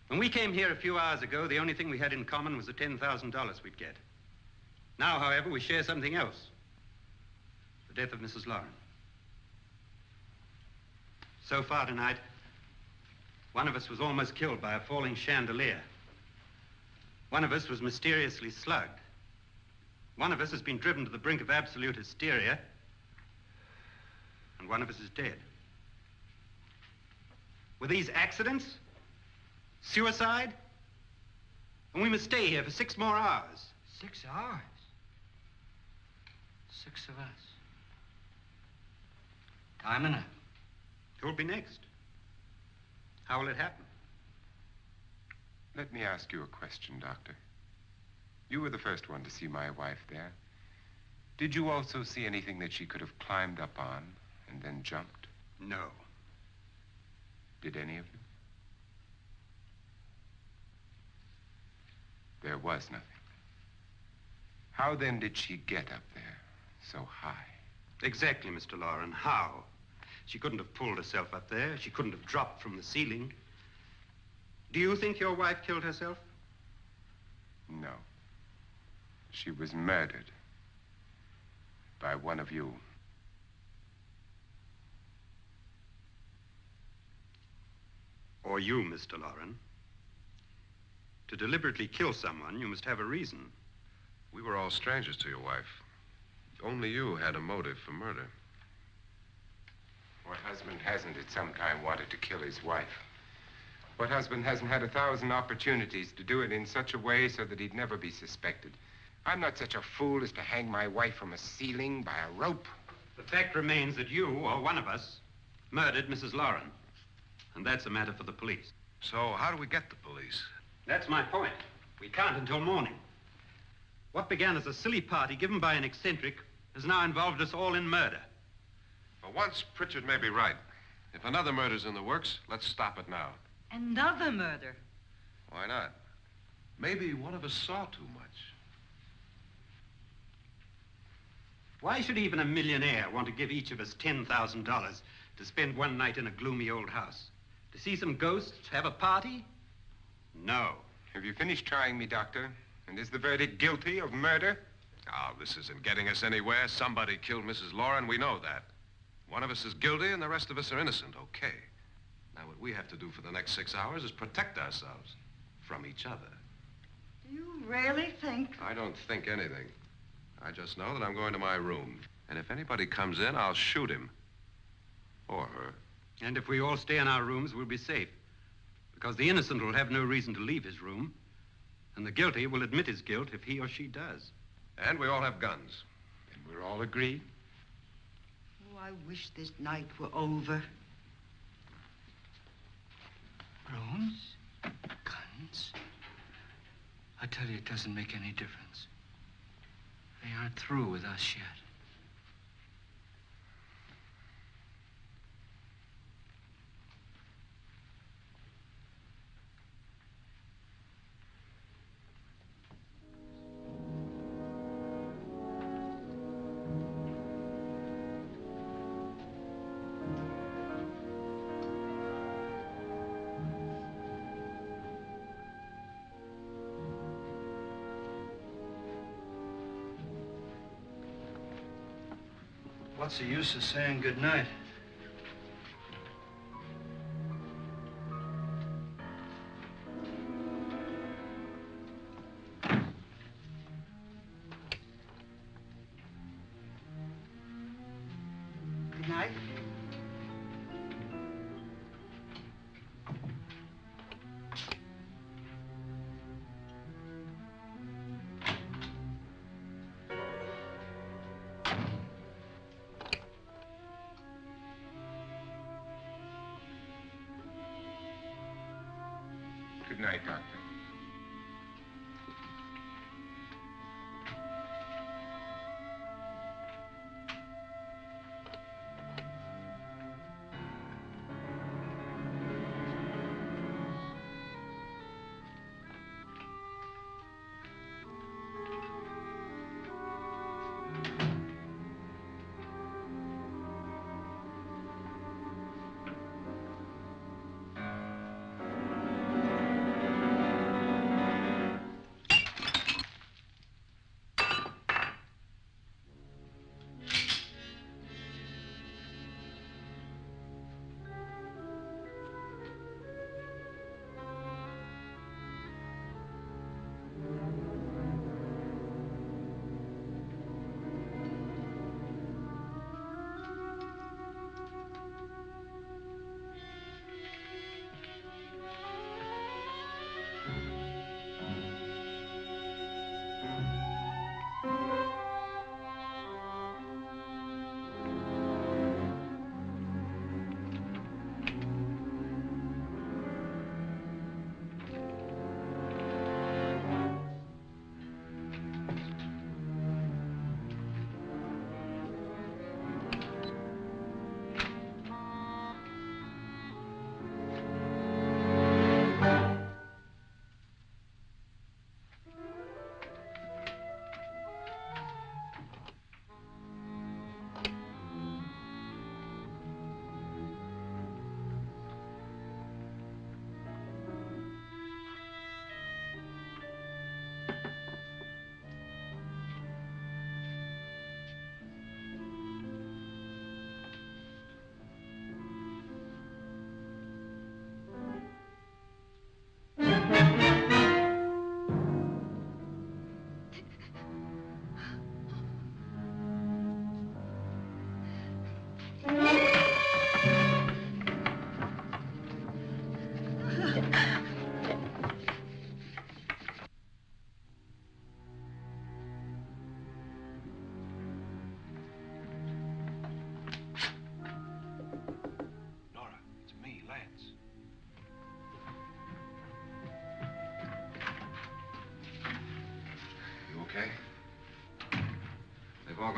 Speaker 6: When we came here a few hours ago, the only thing we had in common was the $10,000 we'd get. Now, however, we share something else. The death of Mrs. Loren. So far tonight, one of us was almost killed by a falling chandelier. One of us was mysteriously slugged. One of us has been driven to the brink of absolute hysteria, and one of us is dead. Were these accidents? Suicide? And we must stay here for 6 more hours.
Speaker 8: 6 hours? 6 of us. Time enough.
Speaker 6: Who'll be next? How will it happen?
Speaker 2: Let me ask you a question, Doctor. You were the first one to see my wife there. Did you also see anything that she could have climbed up on and then jumped?
Speaker 6: No.
Speaker 2: Did any of you? There was nothing. How then did she get up there so high?
Speaker 6: Exactly, Mr. Loren. How? She couldn't have pulled herself up there. She couldn't have dropped from the ceiling. Do you think your wife killed herself?
Speaker 2: No. She was murdered by one of you.
Speaker 6: Or you, Mr. Loren. To deliberately kill someone, you must have a reason.
Speaker 3: We were all strangers to your wife. Only you had a motive for murder.
Speaker 2: What husband hasn't at some time wanted to kill his wife? What husband hasn't had 1,000 opportunities to do it in such a way so that he'd never be suspected? I'm not such a fool as to hang my wife from a ceiling by a rope.
Speaker 6: The fact remains that you, or one of us, murdered Mrs. Lauren. And that's a matter for the police.
Speaker 3: So how do we get the police?
Speaker 6: That's my point. We can't until morning. What began as a silly party given by an eccentric has now involved us all in murder.
Speaker 3: For once, Pritchard may be right. If another murder's in the works, let's stop it now.
Speaker 7: Another murder?
Speaker 3: Why not? Maybe one of us saw too much.
Speaker 6: Why should even a millionaire want to give each of us $10,000 to spend one night in a gloomy old house? To see some ghosts, have a party? No.
Speaker 2: Have you finished trying me, Doctor? And is the verdict guilty of murder?
Speaker 3: Oh, this isn't getting us anywhere. Somebody killed Mrs. Lauren. We know that. One of us is guilty and the rest of us are innocent. Okay. Now, what we have to do for the next 6 hours is protect ourselves from each other.
Speaker 7: Do you really think?
Speaker 3: I don't think anything. I just know that I'm going to my room. And if anybody comes in, I'll shoot him. Or her.
Speaker 6: And if we all stay in our rooms, we'll be safe. Because the innocent will have no reason to leave his room. And the guilty will admit his guilt if he or she does.
Speaker 3: And we all have guns.
Speaker 2: And we're all agreed?
Speaker 7: Oh, I wish this night were over.
Speaker 1: Rooms? Guns? I tell you, it doesn't make any difference. They aren't through with us yet.
Speaker 8: What's the use of saying goodnight?
Speaker 7: Good night.
Speaker 2: Good night, Doctor.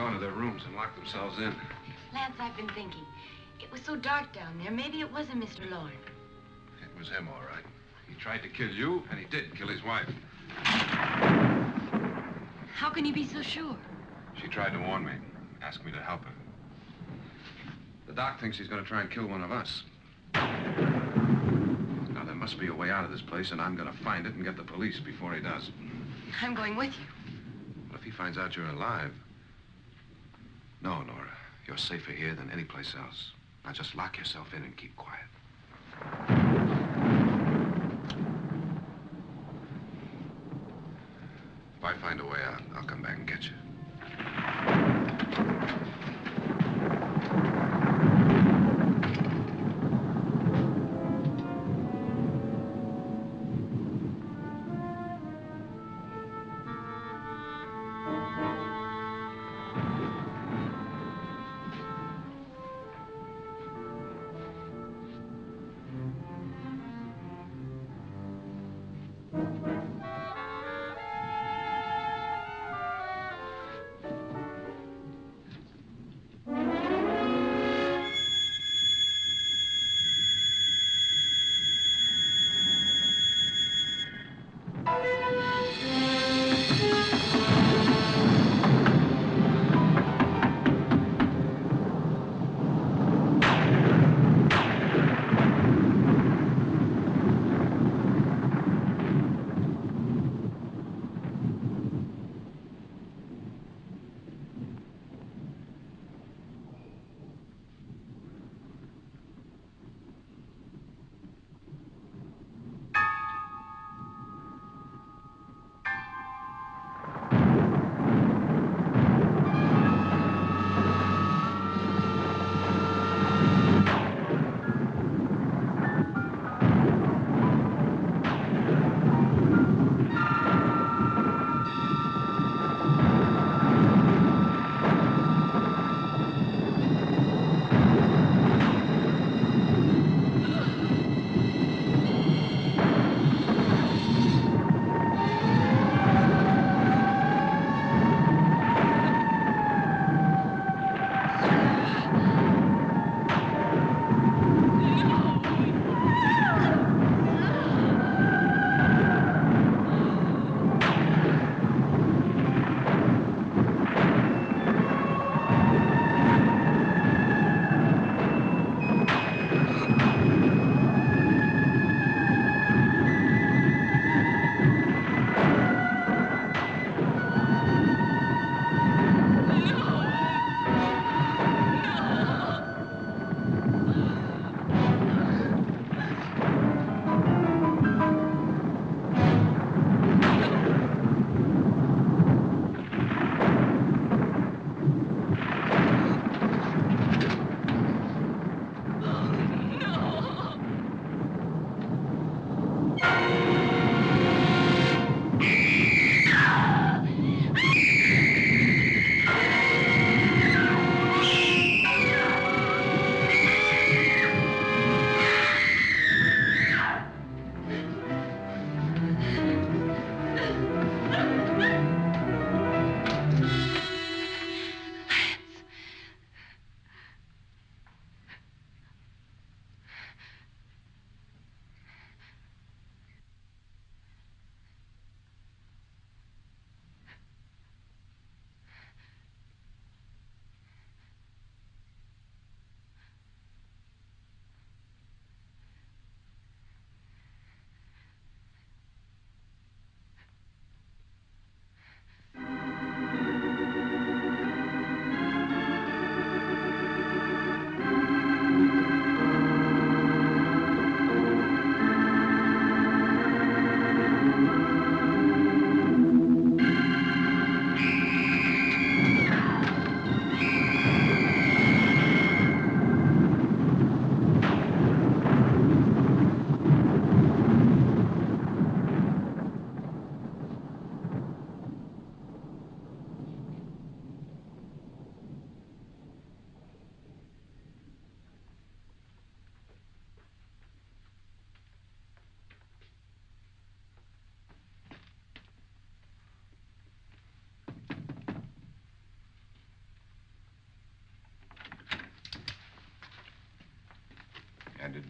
Speaker 3: gone to their rooms and locked themselves in.
Speaker 4: Lance, I've been thinking. It was so dark down there. Maybe it wasn't Mr. Lorne.
Speaker 3: It was him, all right. He tried to kill you, and he did kill his wife.
Speaker 4: How can you be so sure?
Speaker 3: She tried to warn me, asked me to help her. The doc thinks he's going to try and kill one of us. Now, there must be a way out of this place, and I'm going to find it and get the police before he does.
Speaker 4: I'm going with you.
Speaker 3: Well, if he finds out you're alive... No, Nora. You're safer here than any place else. Now, just lock yourself in and keep quiet. If I find a way out, I'll come back and get you.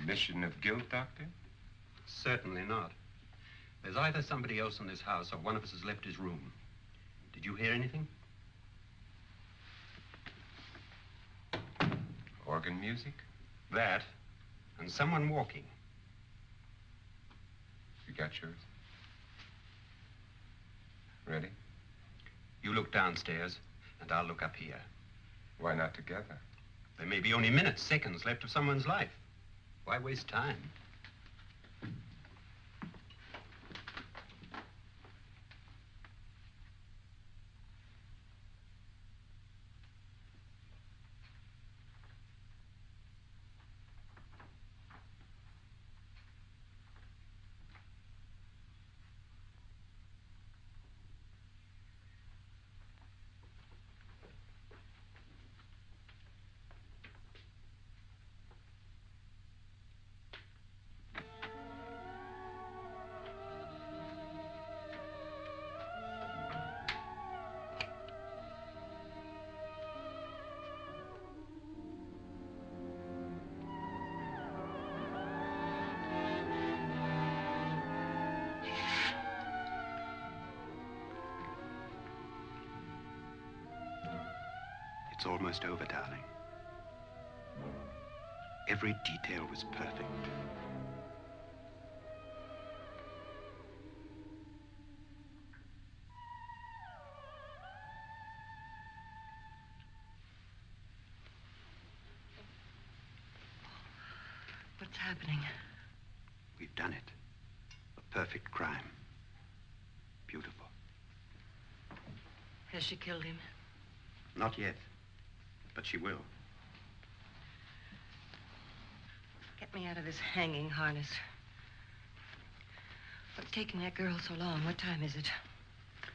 Speaker 2: admission of guilt, Doctor?
Speaker 6: Certainly not. There's either somebody else in this house or one of us has left his room. Did you hear anything?
Speaker 2: Organ music?
Speaker 6: That, and someone walking.
Speaker 2: You got yours? Ready?
Speaker 6: You look downstairs, and I'll look up here.
Speaker 2: Why not together?
Speaker 6: There may be only minutes, seconds left of someone's life. Why waste time? It's almost over, darling. Every detail was perfect.
Speaker 5: What's happening?
Speaker 6: We've done it. A perfect crime. Beautiful.
Speaker 5: Has she killed him?
Speaker 6: Not yet, but she will.
Speaker 5: Get me out of this hanging harness. What's taking that girl so long? What time is it?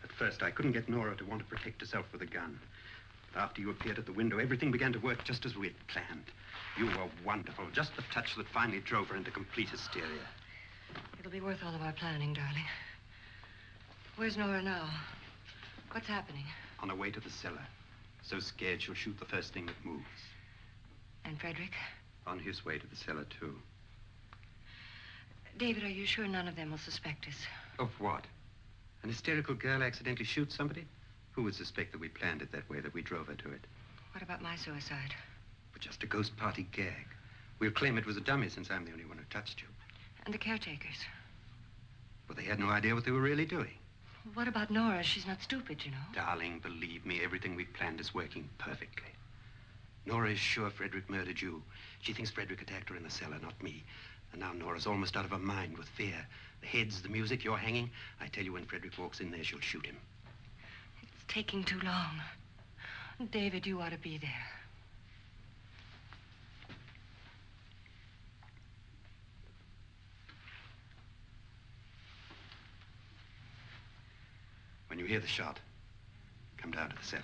Speaker 6: At first, I couldn't get Nora to want to protect herself with a gun. But after you appeared at the window, everything began to work just as we had planned. You were wonderful. Just the touch that finally drove her into complete hysteria.
Speaker 5: It'll be worth all of our planning, darling. Where's Nora now? What's happening?
Speaker 6: On her way to the cellar. So scared she'll shoot the first thing that moves.
Speaker 5: And Frederick?
Speaker 6: On his way to the cellar, too.
Speaker 5: David, are you sure none of them will suspect us?
Speaker 6: Of what? An hysterical girl accidentally shoots somebody? Who would suspect that we planned it that way, that we drove her to it?
Speaker 5: What about my suicide?
Speaker 6: But just a ghost party gag. We'll claim it was a dummy since I'm the only one who touched you.
Speaker 5: And the caretakers?
Speaker 6: But they had no idea what they were really doing.
Speaker 5: What about Nora? She's not stupid, you know.
Speaker 6: Darling, believe me, everything we've planned is working perfectly. Nora is sure Frederick murdered you. She thinks Frederick attacked her in the cellar, not me. And now Nora's almost out of her mind with fear. The heads, the music, you're hanging. I tell you, when Frederick walks in there, she'll shoot him.
Speaker 5: It's taking too long. David, you ought to be there.
Speaker 6: When you hear the shot, come down to the cellar.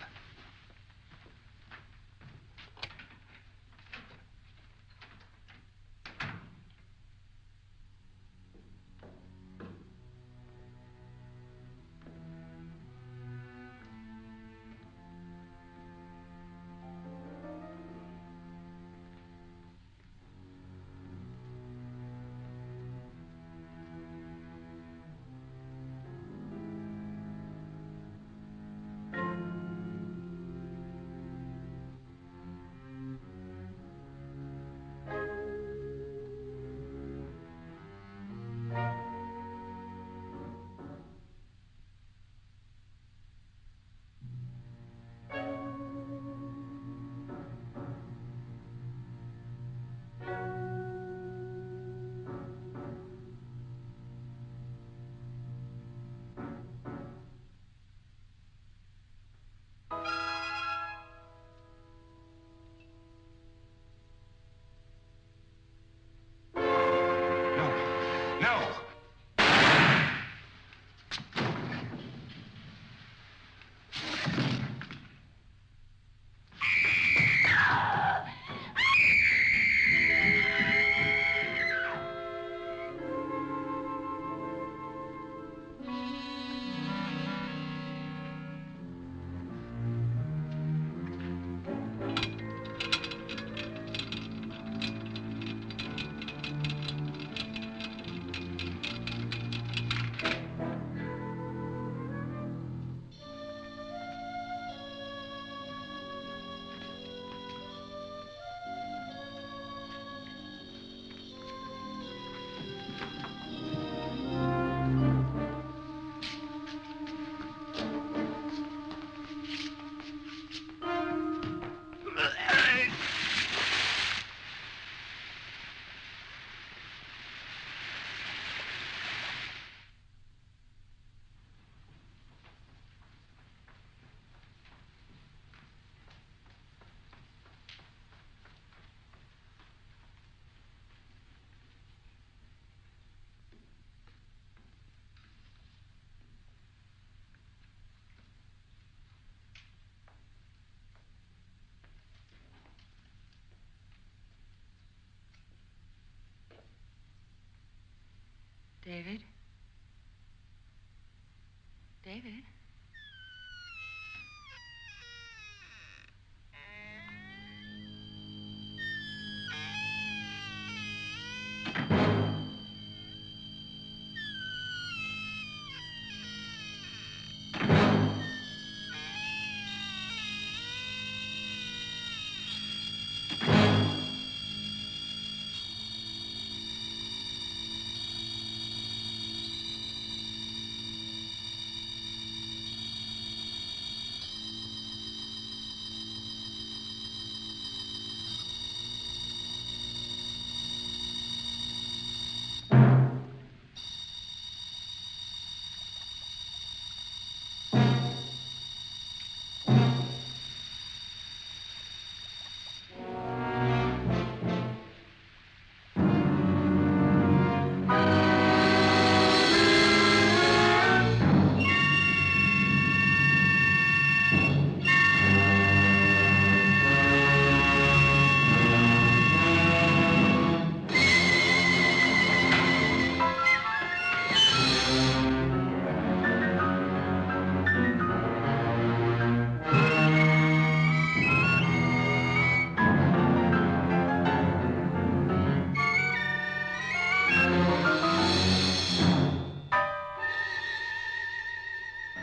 Speaker 5: David? David?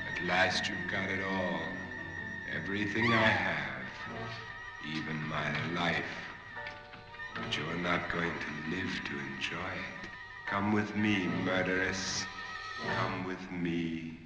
Speaker 2: At last you've got it all. Everything I have. Even my life. But you're not going to live to enjoy it. Come with me, murderess. Come with me.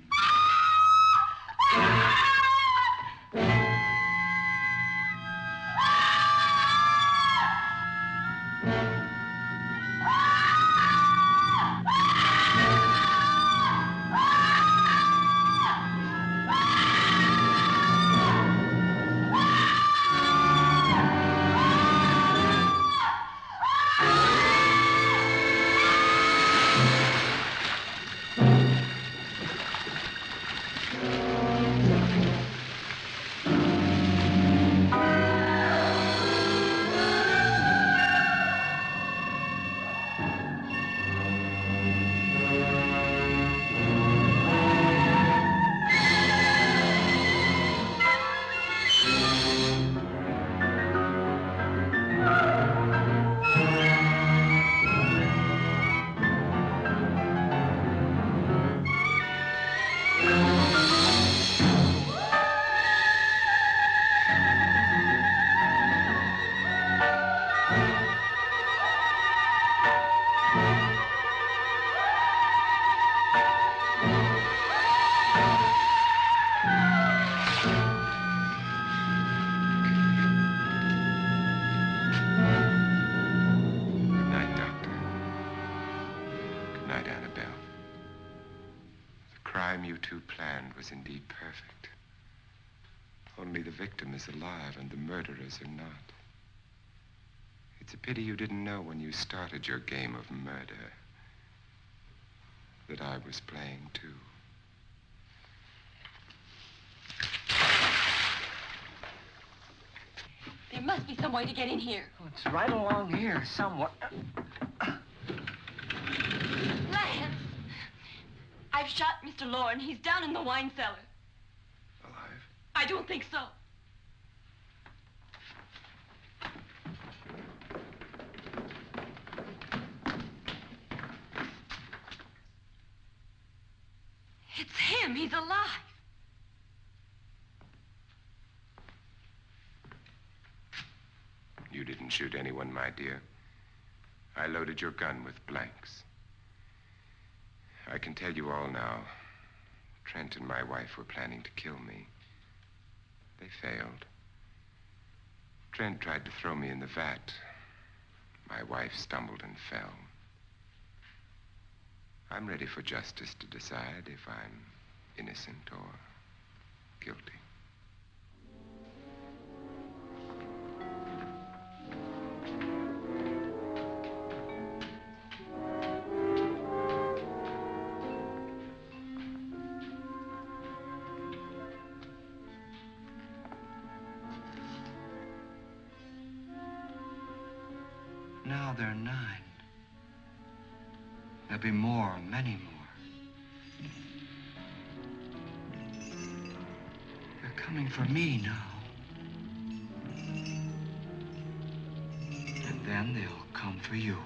Speaker 2: You two planned was indeed perfect. Only the victim is alive and the murderers are not. It's a pity you didn't know when you started your game of murder that I was playing too.
Speaker 4: There must be some way to get in here.
Speaker 8: Oh, it's right along here somewhere.
Speaker 4: Lance! I've shot Mr. Loren. He's down in the wine cellar.
Speaker 3: Alive?
Speaker 4: I don't think so. It's him. He's alive.
Speaker 2: You didn't shoot anyone, my dear. I loaded your gun with blanks. I can tell you all now. Trent and my wife were planning to kill me. They failed. Trent tried to throw me in the vat. My wife stumbled and fell. I'm ready for justice to decide if I'm innocent or guilty.
Speaker 8: Now they're 9.
Speaker 1: There'll be more, many more. They're coming for me now. And then they'll come for you.